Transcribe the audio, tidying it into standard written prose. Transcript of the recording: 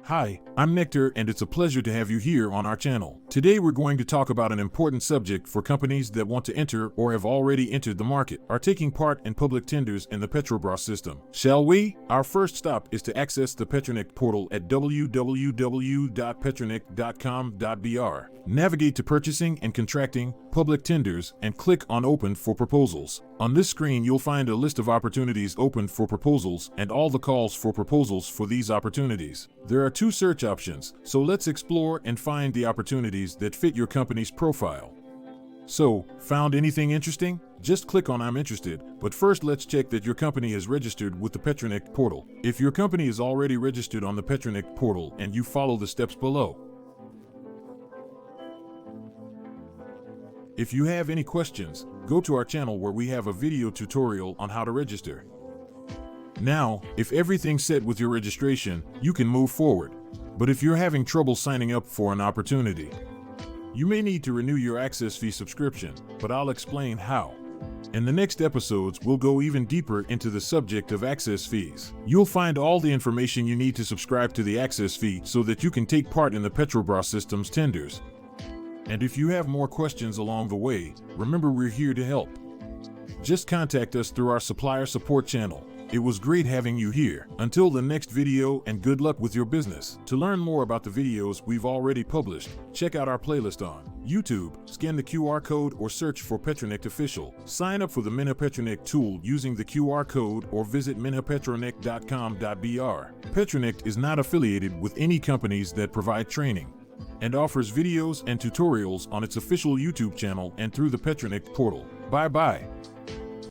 Hi, I'm Nector, and it's a pleasure to have you here on our channel. Today we're going to talk about an important subject for companies that want to enter or have already entered the market, are taking part in public tenders in the Petrobras system. Shall we? Our first stop is to access the Petronect Portal at www.petronect.com.br. Navigate to Purchasing and Contracting, Public Tenders, and click on Open for Proposals. On this screen you'll find a list of opportunities open for proposals and all the calls for proposals for these opportunities. There are two search options, so let's explore and find the opportunities that fit your company's profile. So, found anything interesting? Just click on I'm interested, but first let's check that your company is registered with the Petronect Portal. If your company is already registered on the Petronect Portal and you follow the steps below. If you have any questions, go to our channel where we have a video tutorial on how to register. Now, if everything's set with your registration, you can move forward. But if you're having trouble signing up for an opportunity, you may need to renew your access fee subscription, but I'll explain how. In the next episodes, we'll go even deeper into the subject of access fees. You'll find all the information you need to subscribe to the access fee so that you can take part in the Petrobras system's tenders. And if you have more questions along the way, remember we're here to help. Just contact us through our supplier support channel. It was great having you here. Until the next video, and good luck with your business. To learn more about the videos we've already published, check out our playlist on YouTube, scan the QR code or search for Petronect Official. Sign up for the Petronect tool using the QR code or visit petronect.com.br. Petronect is not affiliated with any companies that provide training, and offers videos and tutorials on its official YouTube channel and through the Petronect Portal. Bye-bye.